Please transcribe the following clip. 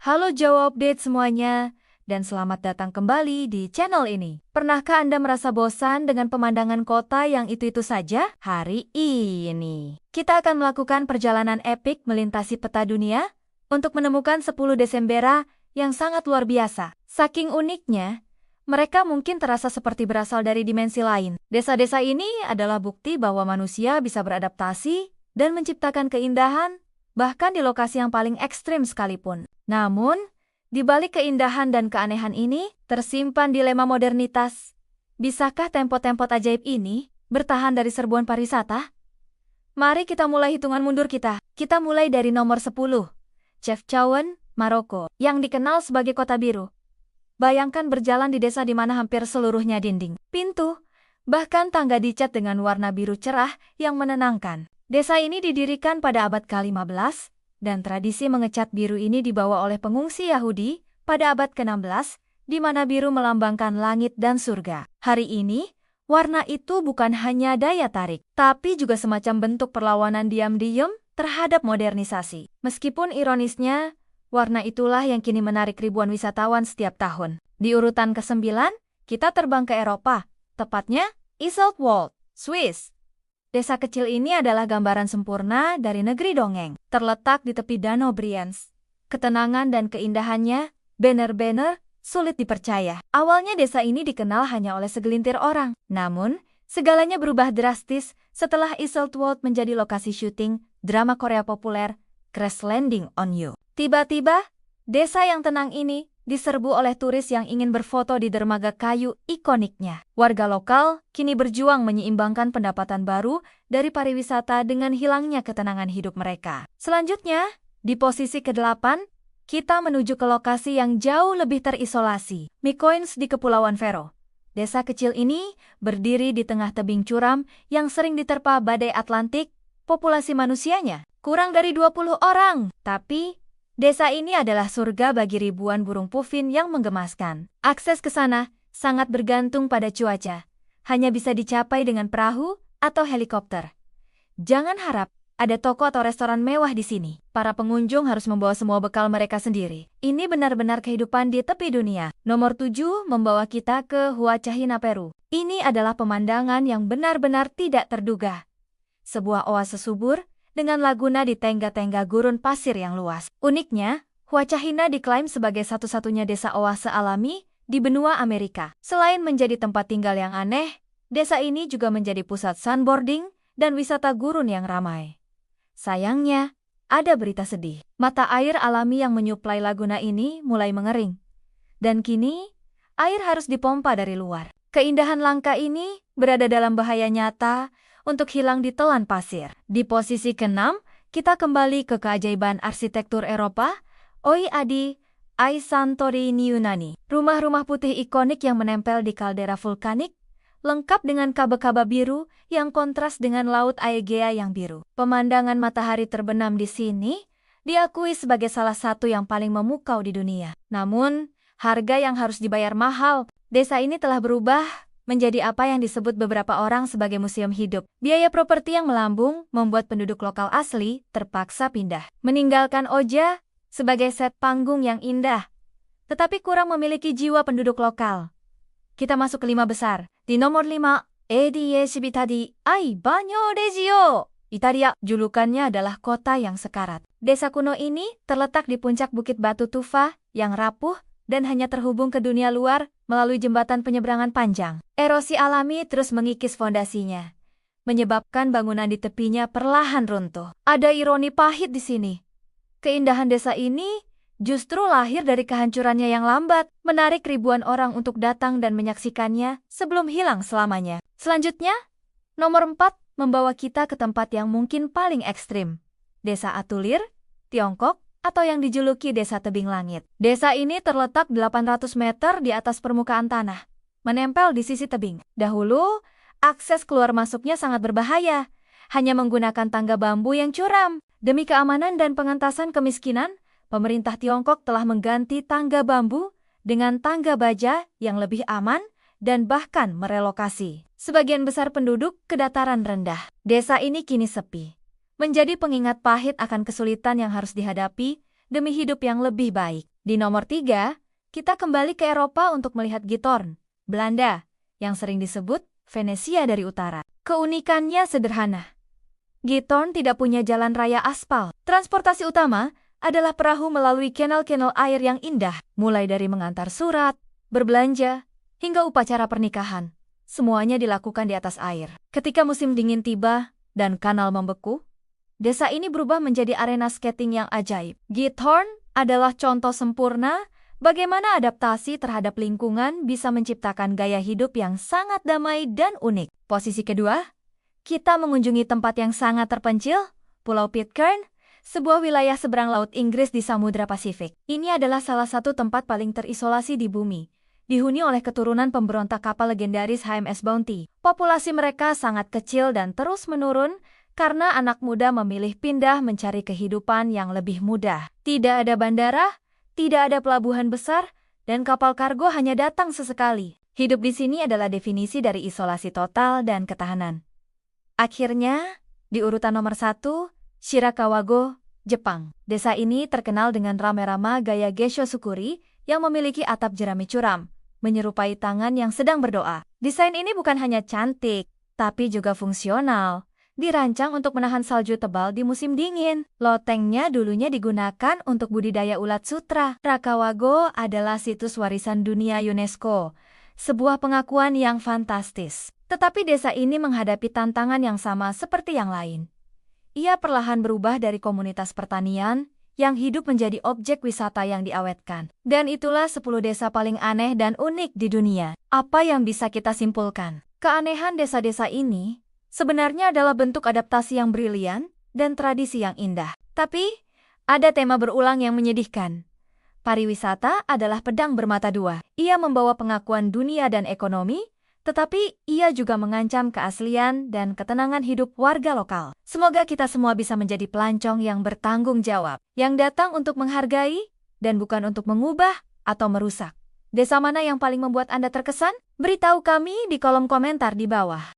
Halo Jawa Update semuanya, dan selamat datang kembali di channel ini. Pernahkah Anda merasa bosan dengan pemandangan kota yang itu-itu saja? Hari ini, kita akan melakukan perjalanan epik melintasi peta dunia untuk menemukan 10 Desembera yang sangat luar biasa. Saking uniknya, mereka mungkin terasa seperti berasal dari dimensi lain. Desa-desa ini adalah bukti bahwa manusia bisa beradaptasi dan menciptakan keindahan bahkan di lokasi yang paling ekstrim sekalipun. Namun, di balik keindahan dan keanehan ini, tersimpan dilema modernitas. Bisakah tempo-tempo ajaib ini bertahan dari serbuan pariwisata? Mari kita mulai hitungan mundur kita. Kita mulai dari nomor 10, Chefchaouen, Maroko, yang dikenal sebagai Kota Biru. Bayangkan berjalan di desa di mana hampir seluruhnya dinding, pintu, bahkan tangga dicat dengan warna biru cerah yang menenangkan. Desa ini didirikan pada abad ke-15, dan tradisi mengecat biru ini dibawa oleh pengungsi Yahudi pada abad ke-16, di mana biru melambangkan langit dan surga. Hari ini, warna itu bukan hanya daya tarik, tapi juga semacam bentuk perlawanan diam-diam terhadap modernisasi. Meskipun ironisnya, warna itulah yang kini menarik ribuan wisatawan setiap tahun. Di urutan ke-9, kita terbang ke Eropa, tepatnya Iseltwald, Swiss. Desa kecil ini adalah gambaran sempurna dari negeri dongeng. Terletak di tepi Danau Brienz. Ketenangan dan keindahannya benar-benar sulit dipercaya. Awalnya desa ini dikenal hanya oleh segelintir orang. Namun, segalanya berubah drastis setelah Iseltwald menjadi lokasi syuting drama Korea populer Crash Landing on You. Tiba-tiba, desa yang tenang ini diserbu oleh turis yang ingin berfoto di dermaga kayu ikoniknya. Warga lokal kini berjuang menyeimbangkan pendapatan baru dari pariwisata dengan hilangnya ketenangan hidup mereka. Selanjutnya, di posisi ke-8, kita menuju ke lokasi yang jauh lebih terisolasi, Mykonos di Kepulauan Faroe. Desa kecil ini berdiri di tengah tebing curam yang sering diterpa badai Atlantik. Populasi manusianya kurang dari 20 orang, tapi desa ini adalah surga bagi ribuan burung pufin yang menggemaskan. Akses ke sana sangat bergantung pada cuaca. Hanya bisa dicapai dengan perahu atau helikopter. Jangan harap ada toko atau restoran mewah di sini. Para pengunjung harus membawa semua bekal mereka sendiri. Ini benar-benar kehidupan di tepi dunia. Nomor 7 membawa kita ke Huacahina, Peru. Ini adalah pemandangan yang benar-benar tidak terduga. Sebuah oase subur dengan laguna di tengga-tengga gurun pasir yang luas. Uniknya, Huacahina diklaim sebagai satu-satunya desa oase alami di benua Amerika. Selain menjadi tempat tinggal yang aneh, desa ini juga menjadi pusat sunboarding dan wisata gurun yang ramai. Sayangnya, ada berita sedih. Mata air alami yang menyuplai laguna ini mulai mengering. Dan kini, air harus dipompa dari luar. Keindahan langka ini berada dalam bahaya nyata untuk hilang di telan pasir. Di posisi ke-6, kita kembali ke keajaiban arsitektur Eropa, Oiadi, Ai Santorini Yunani. Rumah-rumah putih ikonik yang menempel di kaldera vulkanik, lengkap dengan kaba-kaba biru yang kontras dengan laut Aegea yang biru. Pemandangan matahari terbenam di sini diakui sebagai salah satu yang paling memukau di dunia. Namun, harga yang harus dibayar mahal. Desa ini telah berubah menjadi apa yang disebut beberapa orang sebagai museum hidup. Biaya properti yang melambung membuat penduduk lokal asli terpaksa pindah, meninggalkan Oja sebagai set panggung yang indah, tetapi kurang memiliki jiwa penduduk lokal. Kita masuk ke 5 besar. Di nomor 5, Edie Civitadi ai Bagno Reggio, Italia. Julukannya adalah kota yang sekarat. Desa kuno ini terletak di puncak Bukit Batu Tufa yang rapuh dan hanya terhubung ke dunia luar melalui jembatan penyeberangan panjang. Erosi alami terus mengikis fondasinya, menyebabkan bangunan di tepinya perlahan runtuh. Ada ironi pahit di sini. Keindahan desa ini justru lahir dari kehancurannya yang lambat, menarik ribuan orang untuk datang dan menyaksikannya sebelum hilang selamanya. Selanjutnya, nomor 4 membawa kita ke tempat yang mungkin paling ekstrim. Desa Atulir, Tiongkok, atau yang dijuluki Desa Tebing Langit. Desa ini terletak 800 meter di atas permukaan tanah, menempel di sisi tebing. Dahulu, akses keluar masuknya sangat berbahaya, hanya menggunakan tangga bambu yang curam. Demi keamanan dan pengentasan kemiskinan, pemerintah Tiongkok telah mengganti tangga bambu dengan tangga baja yang lebih aman dan bahkan merelokasi sebagian besar penduduk ke dataran rendah. Desa ini kini sepi, menjadi pengingat pahit akan kesulitan yang harus dihadapi demi hidup yang lebih baik. Di nomor 3, kita kembali ke Eropa untuk melihat Giethoorn, Belanda, yang sering disebut Venesia dari utara. Keunikannya sederhana. Giethoorn tidak punya jalan raya aspal. Transportasi utama adalah perahu melalui kanal-kanal air yang indah, mulai dari mengantar surat, berbelanja, hingga upacara pernikahan. Semuanya dilakukan di atas air. Ketika musim dingin tiba dan kanal membeku, desa ini berubah menjadi arena skating yang ajaib. Giethoorn adalah contoh sempurna bagaimana adaptasi terhadap lingkungan bisa menciptakan gaya hidup yang sangat damai dan unik. Posisi kedua, kita mengunjungi tempat yang sangat terpencil, Pulau Pitcairn, sebuah wilayah seberang Laut Inggris di Samudra Pasifik. Ini adalah salah satu tempat paling terisolasi di bumi, dihuni oleh keturunan pemberontak kapal legendaris HMS Bounty. Populasi mereka sangat kecil dan terus menurun karena anak muda memilih pindah mencari kehidupan yang lebih mudah. Tidak ada bandara, tidak ada pelabuhan besar, dan kapal kargo hanya datang sesekali. Hidup di sini adalah definisi dari isolasi total dan ketahanan. Akhirnya, di urutan nomor 1, Shirakawago, Jepang. Desa ini terkenal dengan rame-rama gaya Geisho Sukuri yang memiliki atap jerami curam, menyerupai tangan yang sedang berdoa. Desain ini bukan hanya cantik, tapi juga fungsional. Dirancang untuk menahan salju tebal di musim dingin. Lotengnya dulunya digunakan untuk budidaya ulat sutra. Rakawago adalah situs warisan dunia UNESCO, sebuah pengakuan yang fantastis. Tetapi desa ini menghadapi tantangan yang sama seperti yang lain. Ia perlahan berubah dari komunitas pertanian yang hidup menjadi objek wisata yang diawetkan. Dan itulah 10 desa paling aneh dan unik di dunia. Apa yang bisa kita simpulkan? Keanehan desa-desa ini sebenarnya adalah bentuk adaptasi yang brilian dan tradisi yang indah. Tapi, ada tema berulang yang menyedihkan. Pariwisata adalah pedang bermata dua. Ia membawa pengakuan dunia dan ekonomi, tetapi ia juga mengancam keaslian dan ketenangan hidup warga lokal. Semoga kita semua bisa menjadi pelancong yang bertanggung jawab, yang datang untuk menghargai dan bukan untuk mengubah atau merusak. Desa mana yang paling membuat Anda terkesan? Beritahu kami di kolom komentar di bawah.